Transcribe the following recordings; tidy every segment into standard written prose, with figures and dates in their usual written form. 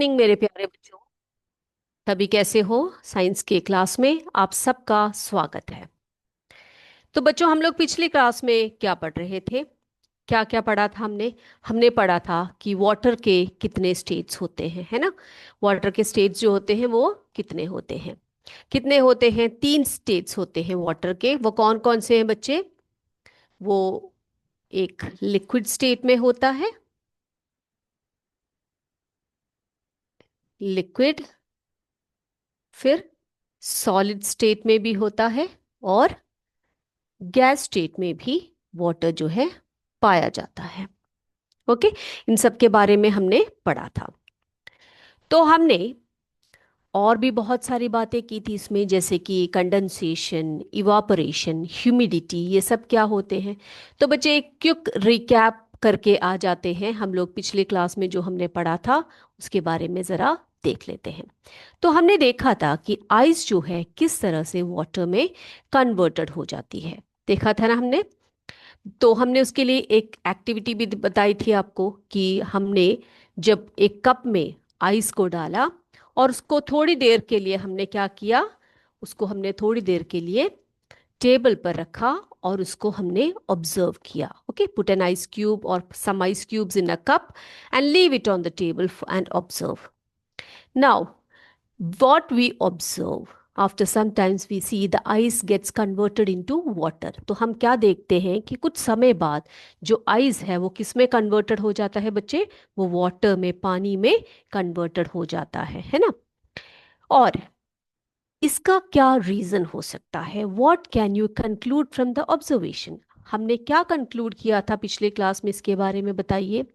Evening मेरे प्यारे बच्चों। सभी कैसे हो? साइंस के क्लास में आप सबका स्वागत है। तो बच्चों, हम लोग पिछली क्लास में क्या पढ़ रहे थे? क्या क्या पढ़ा था हमने? हमने पढ़ा था कि वाटर के कितने स्टेट्स होते हैं, है ना। वाटर के स्टेट्स जो होते हैं वो कितने होते हैं? कितने होते हैं? 3 स्टेट्स होते हैं वाटर के। वो कौन कौन से हैं बच्चे? वो एक लिक्विड स्टेट में होता है, लिक्विड। फिर सॉलिड स्टेट में भी होता है, और गैस स्टेट में भी वाटर जो है पाया जाता है। ओके। इन सब के बारे में हमने पढ़ा था। तो हमने और भी बहुत सारी बातें की थी इसमें, जैसे कि कंडेंसेशन, इवापोरेशन, ह्यूमिडिटी, ये सब क्या होते हैं। तो बच्चे एक क्विक रिकैप करके आ जाते हैं। हम लोग पिछले क्लास में जो हमने पढ़ा था उसके बारे में ज़रा देख लेते हैं। तो हमने देखा था कि आइस जो है किस तरह से वाटर में कन्वर्टेड हो जाती है। देखा था ना हमने। तो हमने उसके लिए एक एक्टिविटी भी बताई थी आपको कि हमने जब एक कप में आइस को डाला और उसको थोड़ी देर के लिए हमने क्या किया, उसको हमने थोड़ी देर के लिए टेबल पर रखा और उसको हमने ऑब्जर्व किया। Okay, put an ice cube और some ice cubes in a cup and leave it on the table and observe. Now what we observe, after sometimes we see the ice gets converted into water। तो हम क्या देखते हैं कि कुछ समय बाद जो आइस है वो किस में कन्वर्टेड हो जाता है बच्चे? वो वाटर में, पानी में कन्वर्टेड हो जाता है ना। और इसका क्या रीजन हो सकता है? What can you conclude from the observation? हमने क्या कंक्लूड किया था पिछले क्लास में, इसके बारे में बताइए।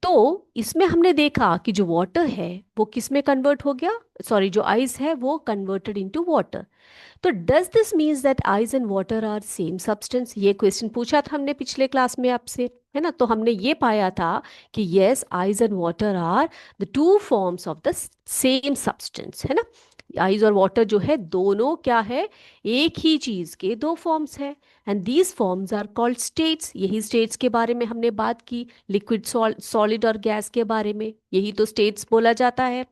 तो इसमें हमने देखा कि जो वाटर है वो किस में कन्वर्ट हो गया, सॉरी, जो आइस है वो कन्वर्टेड इनटू वाटर। तो does this means that ice and water are same substance? ये क्वेश्चन पूछा था हमने पिछले क्लास में आपसे, है ना। तो हमने ये पाया था कि yes, ice and water are the two forms of the same substance, है ना। आइस और वाटर जो है दोनों क्या है, एक ही चीज के दो फॉर्म्स है। And these forms are called states. यही स्टेट्स के बारे में हमने बात की, लिक्विड, सॉलिड और गैस के बारे में। यही तो स्टेट्स बोला जाता है।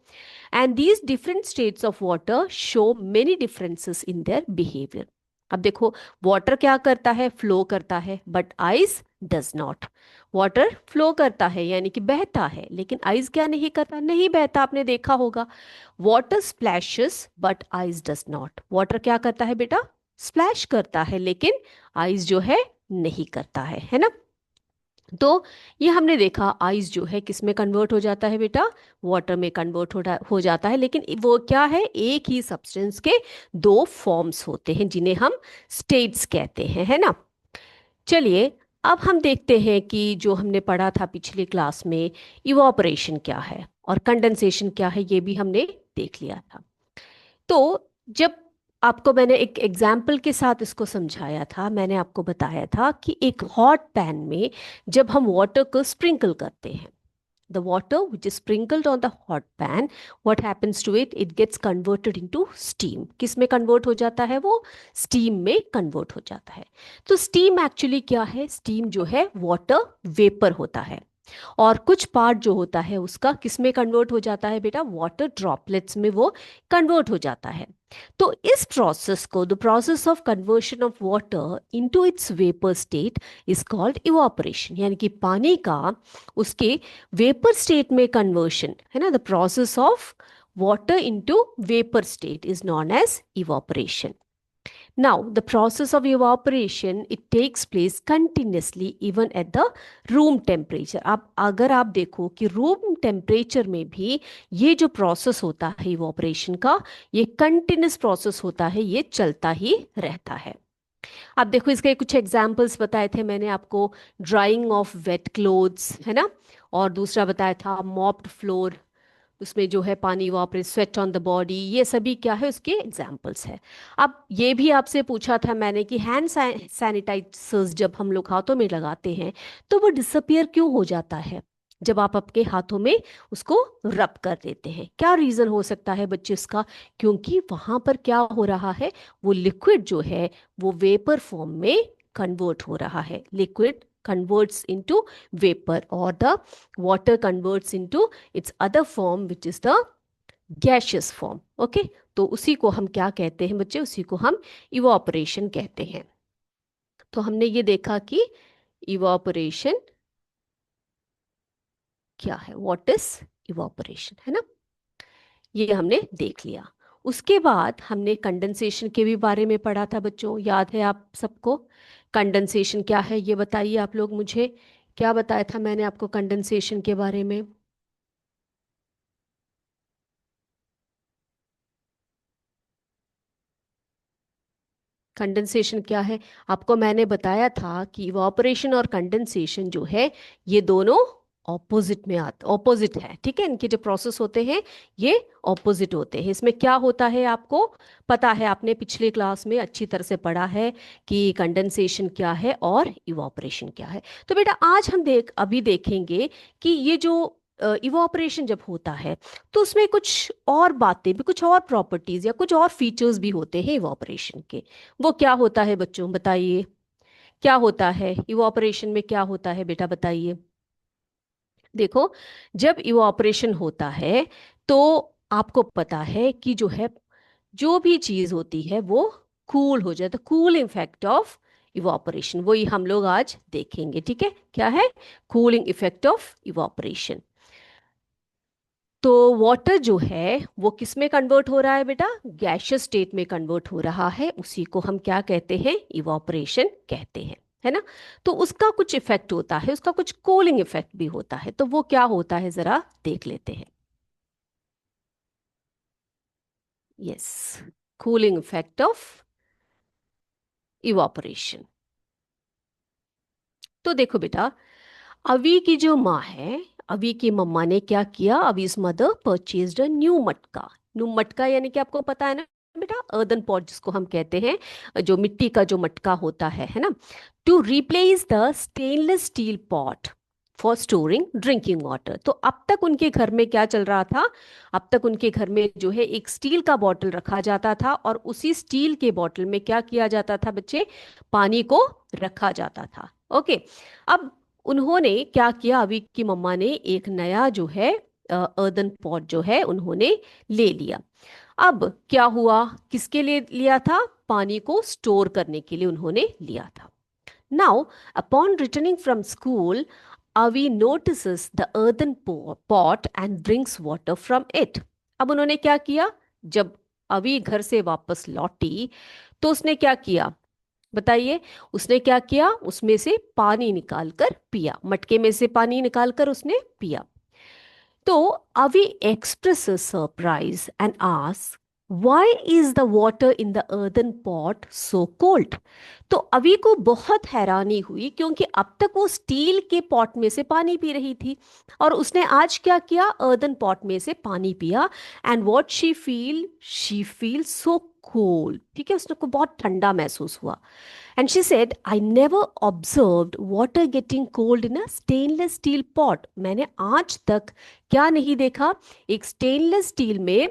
And these different states of water show many differences in their behavior। अब देखो, वाटर क्या करता है? फ्लो करता है, but ice does not. Water flow करता है यानी कि बहता है, लेकिन आइस क्या नहीं करता? नहीं बहता। आपने देखा होगा, water splashes but ice does not. Water क्या करता है बेटा? स्प्लैश करता है, लेकिन आइस जो है नहीं करता है ना। तो ये हमने देखा, आइस जो है किस में कन्वर्ट हो जाता है बेटा? वाटर में कन्वर्ट हो जाता है, लेकिन वो क्या है, एक ही सब्सटेंस के दो फॉर्म्स होते हैं जिन्हें हम स्टेट्स कहते हैं, है ना। चलिए, अब हम देखते हैं कि जो हमने पढ़ा था पिछली क्लास में, इवापोरेशन क्या है और कंडेंसेशन क्या है, ये भी हमने देख लिया था। तो जब आपको मैंने एक एग्जाम्पल के साथ इसको समझाया था, मैंने आपको बताया था कि एक हॉट पैन में जब हम वाटर को स्प्रिंकल करते हैं, the water which is sprinkled on the hot pan, what happens to it? It gets converted into steam. किस में कन्वर्ट हो जाता है? वो स्टीम में कन्वर्ट हो जाता है। तो स्टीम एक्चुअली क्या है? स्टीम जो है वाटर वेपर होता है, और कुछ पार्ट जो होता है उसका किस में कन्वर्ट हो जाता है बेटा? वाटर ड्रॉपलेट्स में वो कन्वर्ट हो जाता है। तो इस प्रोसेस को, the process of conversion of water into its vapour state is called evaporation. यानी कि पानी का उसके वेपर स्टेट में कन्वर्शन, है ना, the process of water into vapour state is known as evaporation. Now, the process of evaporation, it takes place continuously even at the room temperature। अब अगर आप देखो कि रूम टेम्परेचर में भी ये जो प्रोसेस होता है इवापोरेशन का, ये कंटिन्यूस प्रोसेस होता है, ये चलता ही रहता है। अब देखो, इसके कुछ एग्जाम्पल्स बताए थे मैंने आपको। ड्राइंग ऑफ वेट क्लोथ्स, है ना। और दूसरा बताया था मॉप्ड फ्लोर, उसमें जो है पानी वापरे, स्वेट ऑन द बॉडी, ये सभी क्या है, उसके एग्जाम्पल्स है। अब ये भी आपसे पूछा था मैंने कि हैंड सैनिटाइजर्स जब हम लोग हाथों में लगाते हैं तो वो डिसअपियर क्यों हो जाता है जब आप अपने हाथों में उसको रब कर देते हैं? क्या रीज़न हो सकता है बच्चे इसका? क्योंकि वहाँ पर क्या हो रहा है, वो लिक्विड जो है वो वेपर फॉर्म में कन्वर्ट हो रहा है, liquid converts into vapor, or the water converts into its other form, which is the gaseous form. Okay, तो उसी को हम क्या कहते हैं बच्चे, उसी को हम इवापोरेशन कहते हैं। तो हमने ये देखा कि इवापोरेशन क्या है, व्हाट इज इवापोरेशन, है ना, ये हमने देख लिया। उसके बाद हमने कंडेंसेशन के भी बारे में पढ़ा था बच्चों, याद है आप सबको? कंडेंसेशन क्या है ये बताइए आप लोग मुझे, क्या बताया था मैंने आपको कंडेंसेशन के बारे में? कंडेंसेशन क्या है? आपको मैंने बताया था कि इवापोरेशन और कंडेंसेशन जो है ये दोनों ऑपोजिट में आते, ऑपोजिट है, ठीक है, इनके जो प्रोसेस होते हैं ये ऑपोजिट होते हैं। इसमें क्या होता है आपको पता है, आपने पिछले क्लास में अच्छी तरह से पढ़ा है कि कंडेंसेशन क्या है और इवापोरेशन क्या है। तो बेटा आज हम अभी देखेंगे कि ये जो इवापोरेशन जब होता है तो उसमें कुछ और बातें भी, कुछ और प्रॉपर्टीज या कुछ और फीचर्स भी होते हैं इवापोरेशन के। वो क्या होता है बच्चों बताइए, क्या होता है इवापोरेशन में, क्या होता है बेटा बताइए? देखो, जब इवापोरेशन होता है तो आपको पता है कि जो है, जो भी चीज होती है वो कूल हो जाता है, कूल इफेक्ट ऑफ इवापोरेशन, वही हम लोग आज देखेंगे, ठीक है, क्या है कूलिंग इफेक्ट ऑफ इवापोरेशन। तो वाटर जो है वो किस में कन्वर्ट हो रहा है बेटा, गैशियस स्टेट में कन्वर्ट हो रहा है, उसी को हम क्या कहते हैं, इवापोरेशन कहते हैं, है ना। तो उसका कुछ इफेक्ट होता है, उसका कुछ कूलिंग इफेक्ट भी होता है, तो वो क्या होता है जरा देख लेते हैं। Yes, cooling effect of evaporation. तो देखो बेटा, अवी की जो माँ है, अवी की मम्मा ने क्या किया, अवीज मदर परचेज्ड अ न्यू मटका। न्यू मटका यानी कि आपको पता है ना बेटा, अर्दन पॉट जिसको हम कहते हैं, जो मिट्टी का जो मटका होता है ना, to replace the stainless steel pot for storing drinking water. तो अब तक उनके घर में क्या चल रहा था, अब तक उनके घर में जो है एक स्टील का बॉटल रखा जाता था, और उसी स्टील के बॉटल में क्या किया जाता था बच्चे, पानी को रखा जाता था। ओके, अब उन्होंने क्या किया, अभी की मम्मा ने एक नया जो है अर्दन पॉट जो है उन्होंने ले लिया। अब क्या हुआ, किसके लिए लिया था, पानी को स्टोर करने के लिए उन्होंने लिया था। Now upon returning from school, Avi notices the earthen pot and drinks water from it. अब उन्होंने क्या किया, जब अवी घर से वापस लौटी तो उसने क्या किया बताइए, उसने क्या किया, उसमें से पानी निकाल कर पिया, मटके में से पानी निकाल कर उसने पिया। तो अवी expresses surprise and asks, why is the water in the earthen pot so cold? तो अवी को बहुत हैरानी हुई, क्योंकि अब तक वो स्टील के पॉट में से पानी पी रही थी, और उसने आज क्या किया, अर्दन पॉट में से पानी पिया, and what she feel so cold, ठीक है, उसने को बहुत ठंडा महसूस हुआ। And she said, I never observed water getting cold in a stainless steel pot. मैंने आज तक क्या नहीं देखा, एक स्टेनलेस स्टील में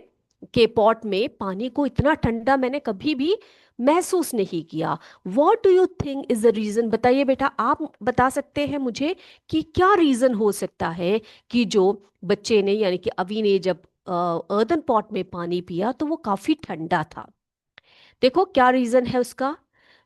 के पॉट में पानी को इतना ठंडा मैंने कभी भी महसूस नहीं किया। What do you think is the reason, बताइए बेटा, आप बता सकते हैं मुझे कि क्या रीजन हो सकता है कि जो बच्चे ने यानी कि अभी ने जब अर्दन पॉट में पानी पिया तो वो काफी ठंडा था। देखो क्या रीजन है उसका,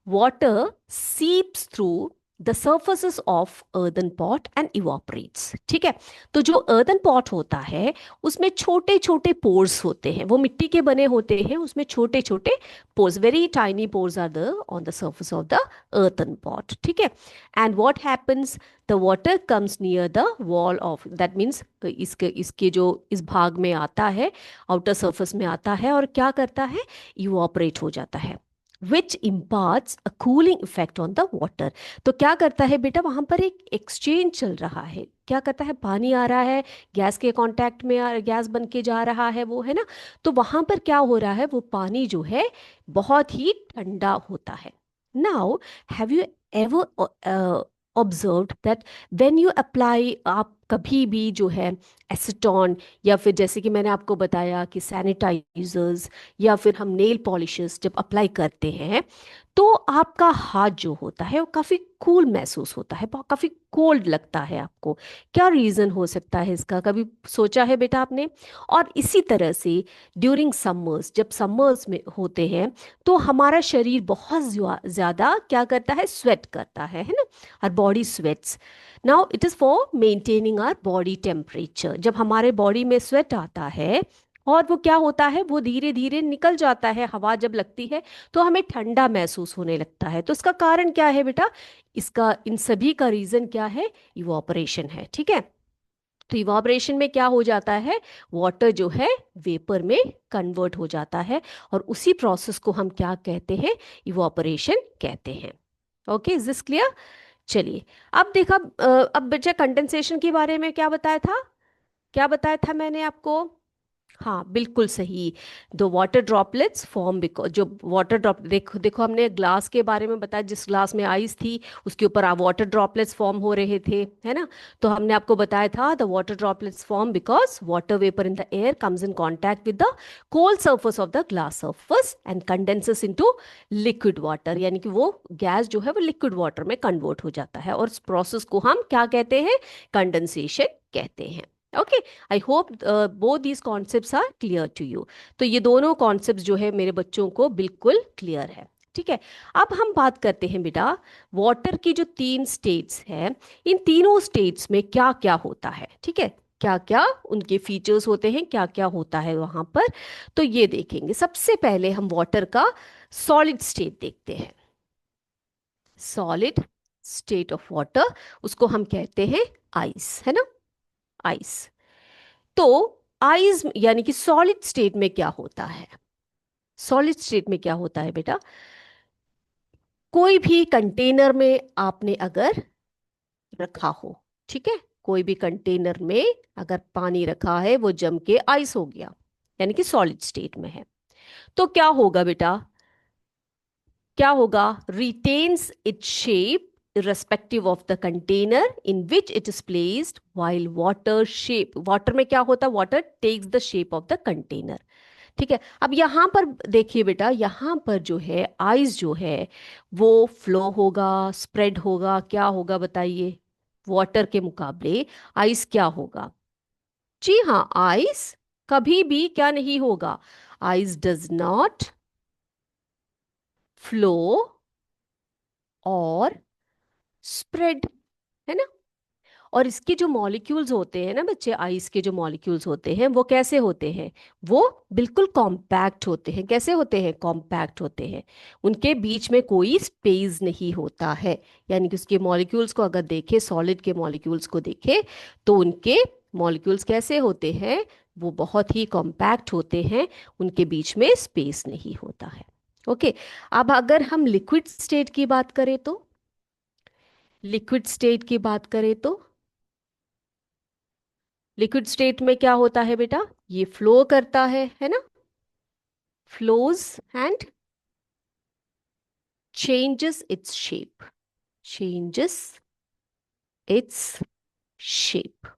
water seeps through the surfaces of earthen pot and evaporates, ठीक है। तो जो earthen pot होता है उसमें छोटे छोटे pores होते हैं, वो मिट्टी के बने होते हैं, उसमें छोटे छोटे pores, very tiny pores are there on the surface of the earthen pot, ठीक है। and what happens, the water comes near the wall of, that means इसके इसके जो इस भाग में आता है, आउटर सरफेस में आता है, और क्या करता है, इवापोरेट हो जाता है, विच imparts a cooling effect on the water। तो क्या करता है बेटा, वहां पर एक एक्सचेंज चल रहा है, क्या करता है, पानी आ रहा है, गैस के कांटेक्ट में गैस बन के जा रहा है वो, है ना। तो वहां पर क्या हो रहा है, वो पानी जो है बहुत ही ठंडा होता है। Now have you ever observed that when you apply, आप कभी भी जो है एसीटोन, या फिर जैसे कि मैंने आपको बताया कि सैनिटाइजर्स या फिर हम नेल पॉलिशेस जब अप्लाई करते हैं, तो आपका हाथ जो होता है वो काफ़ी कूल महसूस होता है, काफ़ी कोल्ड लगता है आपको। क्या रीज़न हो सकता है इसका, कभी सोचा है बेटा आपने? और इसी तरह से ड्यूरिंग समर्स, जब समर्स में होते हैं, तो हमारा शरीर बहुत ज़्यादा क्या करता है, स्वेट करता है ना। और body sweats. Now it is for maintaining our body temperature. जब हमारे बॉडी में स्वेट आता है और वो क्या होता है, वो धीरे धीरे निकल जाता है, हवा जब लगती है तो हमें ठंडा महसूस होने लगता है। तो इसका कारण क्या है बेटा? इसका, इन सभी का रीजन क्या है? इवापोरेशन है। ठीक है। तो इवापोरेशन में क्या हो जाता है, वाटर जो है वेपर में कन्वर्ट हो जाता है, और उसी प्रोसेस को हम क्या कहते हैं, इवापोरेशन कहते हैं। Okay, is this clear? चलिए, अब देखा, अब बच्चा कंडेंसेशन के बारे में क्या बताया था, क्या बताया था मैंने आपको? हाँ, बिल्कुल सही। दो वाटर ड्रॉपलेट्स फॉर्म, बिकॉज जो वाटर ड्रॉप, देखो देखो हमने ग्लास के बारे में बताया, जिस ग्लास में आइस थी उसके ऊपर वाटर ड्रॉपलेट्स फॉर्म हो रहे थे, है ना। तो हमने आपको बताया था the water droplets form because water vapour in the air comes in contact with the cold surface of the glass surface and condenses into liquid water, यानी कि वो गैस जो है वो लिक्विड वाटर में कन्वर्ट हो जाता है, और इस प्रोसेस को हम क्या कहते हैं, कंडेंसेशन कहते हैं। Okay, I hope both these concepts are clear to you. तो ये दोनों कॉन्सेप्ट्स जो है मेरे बच्चों को बिल्कुल क्लियर है। ठीक है। अब हम बात करते हैं बेटा, वाटर की जो तीन स्टेट्स हैं, इन तीनों स्टेट्स में क्या क्या होता है। ठीक है, क्या क्या उनके फीचर्स होते हैं, क्या क्या होता है वहां पर, तो ये देखेंगे। सबसे पहले हम वाटर का सॉलिड स्टेट देखते हैं। सॉलिड स्टेट ऑफ वाटर, उसको हम कहते हैं आइस, है ना, आइस। तो आइस यानी कि सॉलिड स्टेट में क्या होता है, सॉलिड स्टेट में क्या होता है बेटा, कोई भी कंटेनर में आपने अगर रखा हो, ठीक है, कोई भी कंटेनर में अगर पानी रखा है, वो जम के आइस हो गया, यानी कि सॉलिड स्टेट में है, तो क्या होगा बेटा, क्या होगा, retains its shape irrespective of the container in which it is placed, while water shape, water में क्या होता है, water takes the shape of the container। ठीक है। अब यहां पर देखिए बेटा, यहां पर जो है आइस जो है वो फ्लो होगा, स्प्रेड होगा, क्या होगा बताइए, वाटर के मुकाबले आइस क्या होगा? जी हाँ, आइस कभी भी क्या नहीं होगा, आइस डज नॉट फ्लो और स्प्रेड, है ना। और इसके जो मॉलिक्यूल्स होते हैं ना बच्चे, आइस के जो मॉलिक्यूल्स होते हैं वो कैसे होते हैं, वो बिल्कुल कॉम्पैक्ट होते हैं। कैसे होते हैं, कॉम्पैक्ट होते हैं, उनके बीच में कोई स्पेस नहीं होता है। यानी कि उसके मॉलिक्यूल्स को अगर देखें, सॉलिड के मॉलिक्यूल्स को देखें, तो उनके मॉलिक्यूल्स कैसे होते हैं, वो बहुत ही कॉम्पैक्ट होते हैं, उनके बीच में स्पेस नहीं होता है। ओके। अब अगर हम लिक्विड स्टेट की बात करें तो, लिक्विड स्टेट की बात करें तो लिक्विड स्टेट में क्या होता है बेटा, ये फ्लो करता है ना, flows and changes its shape, changes its shape.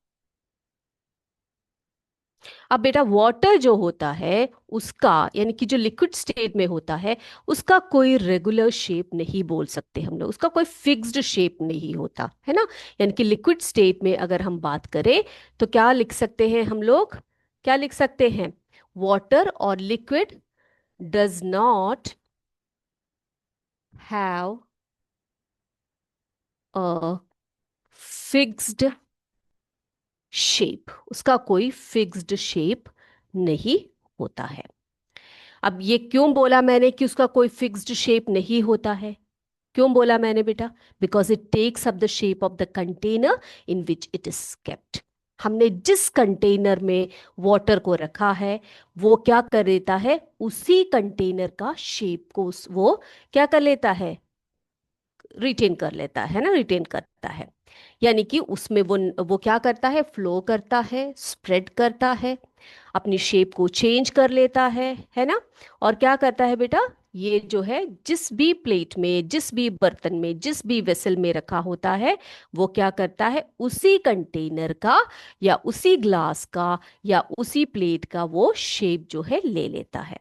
अब बेटा वाटर जो होता है उसका, यानी कि जो लिक्विड स्टेट में होता है, उसका कोई रेगुलर शेप नहीं बोल सकते हम लोग, उसका कोई फिक्स्ड शेप नहीं होता है ना। यानी कि लिक्विड स्टेट में अगर हम बात करें तो क्या लिख सकते हैं हम लोग, क्या लिख सकते हैं, वाटर और liquid does not have a fixed shape, उसका कोई फिक्स्ड शेप नहीं होता है। अब ये क्यों बोला मैंने कि उसका कोई फिक्स्ड शेप नहीं होता है, क्यों बोला मैंने बेटा, because it takes up the shape of the container in which it is kept. हमने जिस कंटेनर में वाटर को रखा है वो क्या कर देता है, उसी कंटेनर का शेप को वो क्या कर लेता है, रिटेन कर लेता है ना, रिटेन करता है। यानी कि उसमें वो क्या करता है, फ्लो करता है, स्प्रेड करता है, अपनी शेप को चेंज कर लेता है ना। और क्या करता है बेटा, ये जो है जिस भी प्लेट में, जिस भी बर्तन में, जिस भी वेसल में रखा होता है, वो क्या करता है, उसी कंटेनर का या उसी ग्लास का या उसी प्लेट का वो शेप जो है ले लेता है।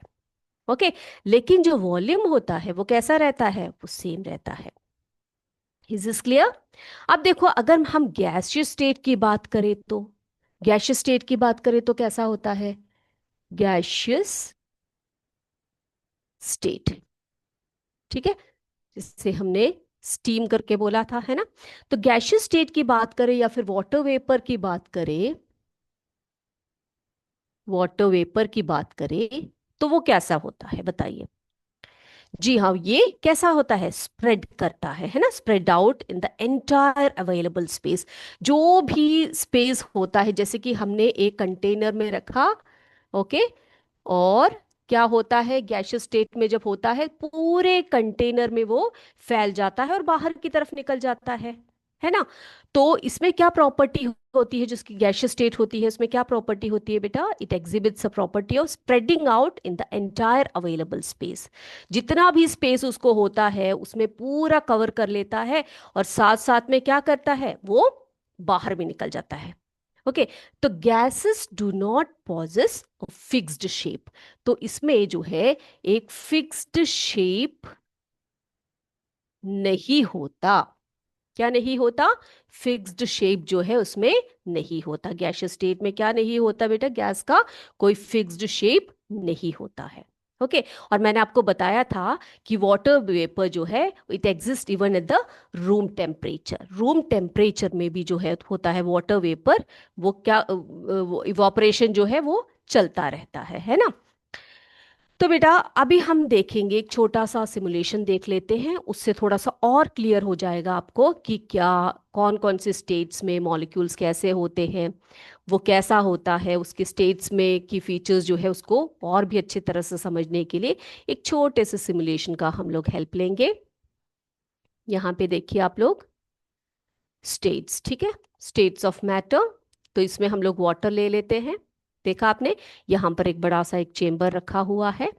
ओके। लेकिन जो वॉल्यूम होता है वो कैसा रहता है, वो सेम रहता है। Is this clear? अब देखो, अगर हम गैसियस स्टेट की बात करें तो, गैसियस स्टेट की बात करें तो कैसा होता है, गैसियस स्टेट, ठीक है, जिससे हमने स्टीम करके बोला था, है ना। तो गैसियस स्टेट की बात करें या फिर वाटर वेपर की बात करें, वाटर वेपर की बात करें तो वो कैसा होता है बताइए। जी हाँ, ये कैसा होता है, स्प्रेड करता है ना, spread out in the entire available space. जो भी स्पेस होता है, जैसे कि हमने एक कंटेनर में रखा, ओके, और क्या होता है, गैसियस स्टेट में जब होता है पूरे कंटेनर में वो फैल जाता है और बाहर की तरफ निकल जाता है ना। तो इसमें क्या प्रॉपर्टी होती है, जिसकी गैसियस स्टेट होती है, इसमें क्या प्रॉपर्टी होती है बेटा, it exhibits a property of spreading out in the entire available space. जितना भी स्पेस उसको होता है उसमें पूरा कवर कर लेता है, और साथ साथ में क्या करता है, वो बाहर भी निकल जाता है। ओके। तो gases do not possess fixed shape. तो इसमें जो है एक फिक्स्ड शेप नहीं होता। क्या नहीं होता, फिक्स्ड शेप जो है उसमें नहीं होता। गैसियस स्टेट में क्या नहीं होता बेटा, गैस का कोई फिक्स्ड शेप नहीं होता है। ओके। और मैंने आपको बताया था कि वाटर वेपर जो है it exist even at the room temperature. Room temperature में भी जो है होता है वाटर वेपर, वो क्या, इवापोरेशन जो है वो चलता रहता है ना। तो बेटा अभी हम देखेंगे, एक छोटा सा सिमुलेशन देख लेते हैं, उससे थोड़ा सा और क्लियर हो जाएगा आपको कि क्या, कौन कौन से स्टेट्स में मॉलिक्यूल्स कैसे होते हैं, वो कैसा होता है, उसके स्टेट्स में की फीचर्स जो है उसको और भी अच्छी तरह से समझने के लिए एक छोटे से सिमुलेशन का हम लोग हेल्प लेंगे। यहाँ पे देखिए आप लोग, स्टेट्स, ठीक है, स्टेट्स ऑफ मैटर। तो इसमें हम लोग वाटर ले लेते हैं। देखा आपने, यहाँ पर एक बड़ा सा एक चेम्बर रखा हुआ है,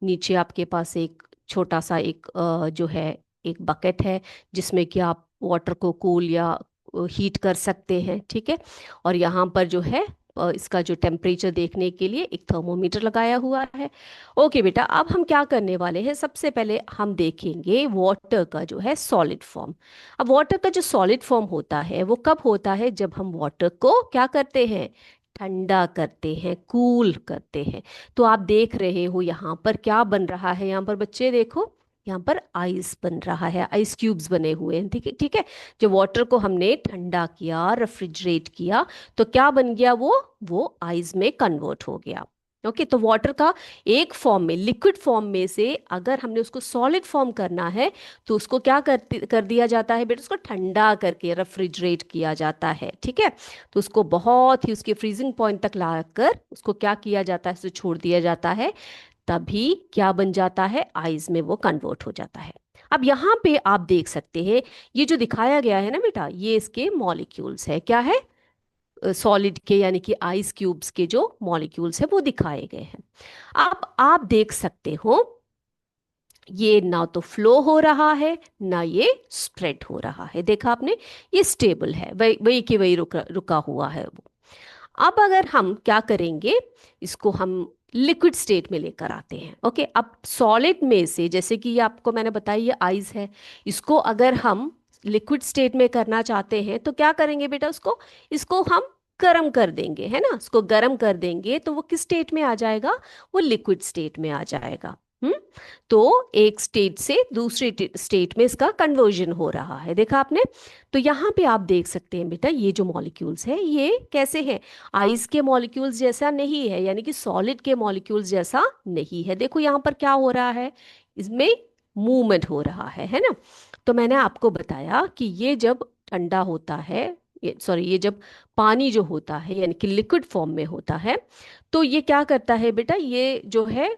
नीचे आपके पास एक छोटा सा एक जो है एक बकेट है, जिसमें कि आप वाटर को कूल या हीट कर सकते हैं, ठीक है। और यहाँ पर जो है इसका जो टेम्परेचर देखने के लिए एक थर्मोमीटर लगाया हुआ है। ओके बेटा, अब हम क्या करने वाले हैं, सबसे पहले हम देखेंगे वाटर का जो है सॉलिड फॉर्म। अब वाटर का जो सॉलिड फॉर्म होता है वो कब होता है, जब हम वाटर को क्या करते हैं, ठंडा करते हैं, कूल करते हैं। तो आप देख रहे हो यहाँ पर क्या बन रहा है, यहाँ पर बच्चे देखो, यहाँ पर आइस बन रहा है, आइस क्यूब्स बने हुए हैं, ठीक है, ठीक है। जो वाटर को हमने ठंडा किया, रेफ्रिजरेट किया, तो क्या बन गया, वो आइस में कन्वर्ट हो गया। ओके। तो वाटर का एक फॉर्म में, लिक्विड फॉर्म में से अगर हमने उसको सॉलिड फॉर्म करना है, तो उसको क्या कर दिया जाता है बेटा, उसको ठंडा करके रेफ्रिजरेट किया जाता है, ठीक है। तो उसको बहुत ही उसके फ्रीजिंग पॉइंट तक लाकर उसको क्या किया जाता है, उसे छोड़ दिया जाता है, तभी क्या बन जाता है, आइस में वो कन्वर्ट हो जाता है। अब यहाँ पे आप देख सकते हैं, ये जो दिखाया गया है ना बेटा, ये इसके मॉलिक्यूल्स है, क्या है, सॉलिड के यानी कि आइस क्यूब्स के जो मॉलिक्यूल्स है वो दिखाए गए हैं। अब आप देख सकते हो, ये ना तो फ्लो हो रहा है ना ये स्प्रेड हो रहा है, देखा आपने, ये स्टेबल है, वही वही की वही रुका रुका हुआ है वो। अब अगर हम क्या करेंगे, इसको हम लिक्विड स्टेट में लेकर आते हैं। ओके। अब सॉलिड में से, जैसे कि ये आपको मैंने बताया ये आइस है, इसको अगर हम लिक्विड स्टेट में करना चाहते हैं तो क्या करेंगे बेटा, उसको, इसको हम गर्म कर देंगे, है ना, इसको गर्म कर देंगे तो वो किस स्टेट में आ जाएगा, वो लिक्विड स्टेट में आ जाएगा। हम्म। तो एक स्टेट से दूसरी स्टेट में इसका कन्वर्जन हो रहा है, देखा आपने। तो यहाँ पे आप देख सकते हैं बेटा, ये जो मॉलिक्यूल्स है ये कैसे हैं, आइस के मॉलिक्यूल्स जैसा नहीं है, यानी कि सॉलिड के मॉलिक्यूल्स जैसा नहीं है। देखो यहाँ पर क्या हो रहा है, इसमें मूवमेंट हो रहा है ना। तो मैंने आपको बताया कि ये जब ठंडा होता है, ये सॉरी, ये जब पानी जो होता है यानी कि लिक्विड फॉर्म में होता है, तो ये क्या करता है बेटा, ये जो है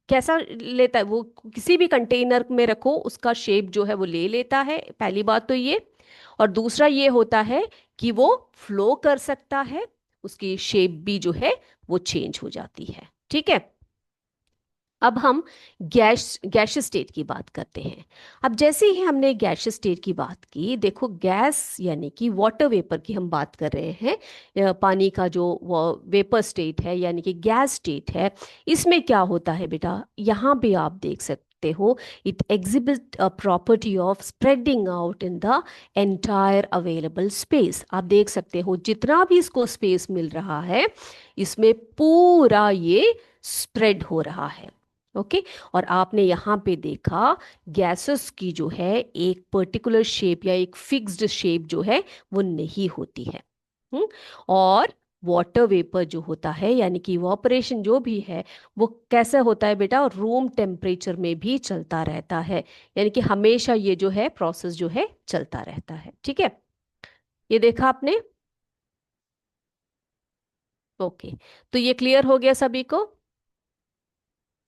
कैसा लेता है, वो किसी भी कंटेनर में रखो उसका शेप जो है वो ले लेता है, पहली बात तो ये। और दूसरा ये होता है कि वो फ्लो कर सकता है, उसकी शेप भी जो है वो चेंज हो जाती है, ठीक है। अब हम गैस स्टेट की बात करते हैं। अब जैसे ही हमने गैस स्टेट की बात की, देखो गैस यानी कि वाटर वेपर की हम बात कर रहे हैं। पानी का जो वो वेपर स्टेट है यानी कि गैस स्टेट है, इसमें क्या होता है बेटा, यहाँ पे आप देख सकते हो, it exhibit a property of spreading out in the entire available space. आप देख सकते हो जितना भी इसको स्पेस मिल रहा है, इसमें पूरा ये स्प्रेड हो रहा है। ओके। और आपने यहाँ पे देखा गैसेस की जो है एक पर्टिकुलर शेप या एक फिक्स्ड शेप जो है वो नहीं होती है। हम्म। और वाटर वेपर जो होता है यानी कि इवापोरेशन जो भी है, वो कैसा होता है बेटा, रूम टेम्परेचर में भी चलता रहता है। यानी कि हमेशा ये जो है प्रोसेस जो है चलता रहता है। ठीक है, ये देखा आपने। ओके, तो ये क्लियर हो गया सभी को।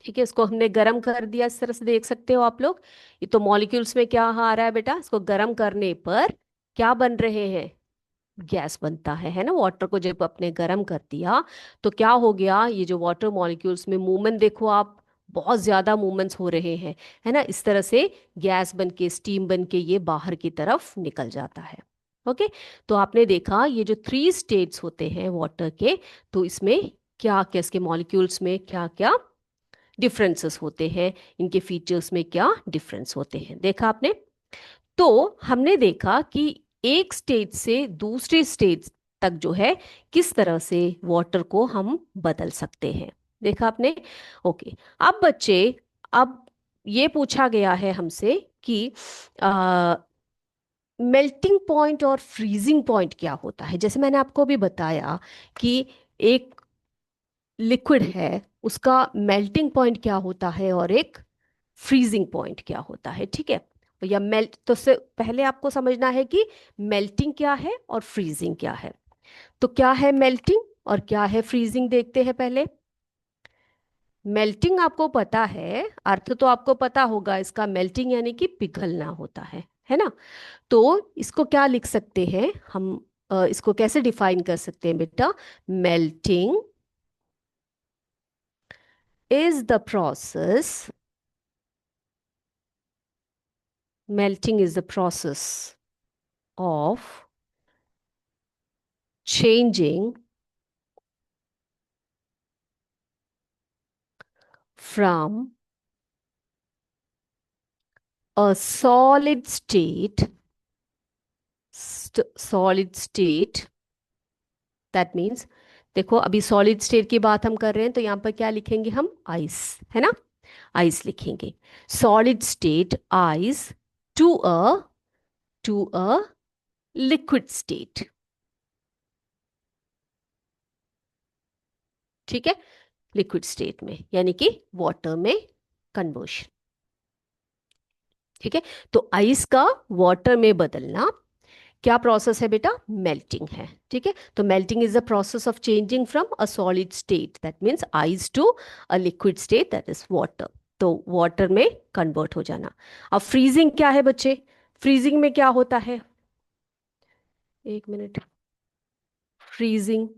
ठीक है, इसको हमने गर्म कर दिया, इस तरह से देख सकते हो आप लोग। ये तो मॉलिक्यूल्स में क्या आ रहा है बेटा, इसको गर्म करने पर क्या बन रहे हैं, गैस बनता है ना। वाटर को जब आपने गर्म कर दिया तो क्या हो गया, ये जो वाटर मॉलिक्यूल्स में मूवमेंट देखो आप, बहुत ज्यादा मूवमेंट्स हो रहे हैं, है ना। इस तरह से गैस बन के, स्टीम बन के ये बाहर की तरफ निकल जाता है। ओके। तो आपने देखा ये जो 3 स्टेट्स होते हैं वाटर के, तो इसमें क्या क्या, इसके मॉलिक्यूल्स में क्या क्या डिफरेंसेस होते हैं, इनके फीचर्स में क्या डिफरेंस होते हैं, देखा आपने। तो हमने देखा कि एक स्टेज से दूसरे स्टेज तक जो है किस तरह से वाटर को हम बदल सकते हैं, देखा आपने। ओके। अब बच्चे, अब ये पूछा गया है हमसे कि मेल्टिंग पॉइंट और फ्रीजिंग पॉइंट क्या होता है। जैसे मैंने आपको भी बताया कि एक लिक्विड है, उसका मेल्टिंग पॉइंट क्या होता है और एक फ्रीजिंग पॉइंट क्या होता है। ठीक है, तो या मेल्ट, तो से पहले आपको समझना है कि मेल्टिंग क्या है और फ्रीजिंग क्या है। तो क्या है मेल्टिंग और क्या है फ्रीजिंग, देखते हैं पहले। मेल्टिंग आपको पता है, अर्थ तो आपको पता होगा इसका, मेल्टिंग यानी कि पिघलना होता है ना। तो इसको क्या लिख सकते हैं हम, इसको कैसे डिफाइन कर सकते हैं बेटा, melting is the process, melting is the process of changing from a solid state, that means, देखो अभी सॉलिड स्टेट की बात हम कर रहे हैं, तो यहां पर क्या लिखेंगे हम, आइस, है ना, आइस लिखेंगे। Solid state ice to a liquid state. ठीक है, लिक्विड स्टेट में यानी कि वाटर में कन्वर्शन। ठीक है, तो आइस का वाटर में बदलना क्या प्रोसेस है बेटा, मेल्टिंग है। ठीक है, तो melting is the process of changing from a solid state, that means ice, to a liquid state, that is water. तो वाटर में कन्वर्ट हो जाना। अब फ्रीजिंग क्या है बच्चे, फ्रीजिंग में क्या होता है, एक मिनट, फ्रीजिंग,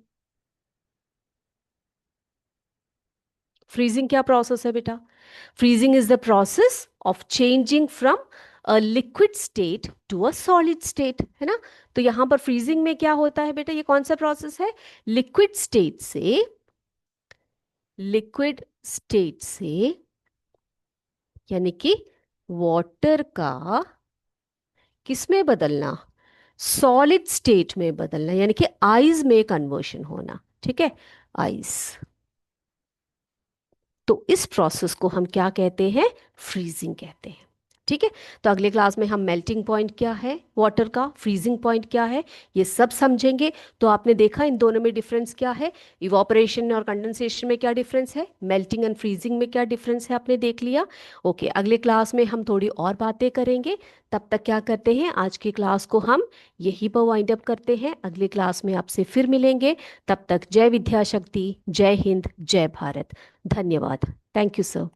फ्रीजिंग क्या प्रोसेस है बेटा, freezing is the process of changing from a liquid state to a solid state, है ना। तो यहां पर फ्रीजिंग में क्या होता है बेटा, ये कौन सा प्रोसेस है, लिक्विड स्टेट से, लिक्विड स्टेट से यानी कि वाटर का किस में बदलना, सॉलिड स्टेट में बदलना, यानी कि आइस में कन्वर्शन होना। ठीक है, आइस। तो इस प्रोसेस को हम क्या कहते हैं, फ्रीजिंग कहते हैं। ठीक है, तो अगले क्लास में हम मेल्टिंग पॉइंट क्या है वाटर का, फ्रीजिंग पॉइंट क्या है, ये सब समझेंगे। तो आपने देखा इन दोनों में डिफरेंस क्या है, इवापोरेशन और कंडेंसेशन में क्या डिफरेंस है, मेल्टिंग एंड फ्रीजिंग में क्या डिफरेंस है, आपने देख लिया। ओके, अगले क्लास में हम थोड़ी और बातें करेंगे। तब तक क्या करते हैं, आज की क्लास को हम यहीं पर वाइंड अप करते हैं, अगले क्लास में आपसे फिर मिलेंगे। तब तक जय विद्याशक्ति, जय हिंद, जय भारत। धन्यवाद। Thank you sir.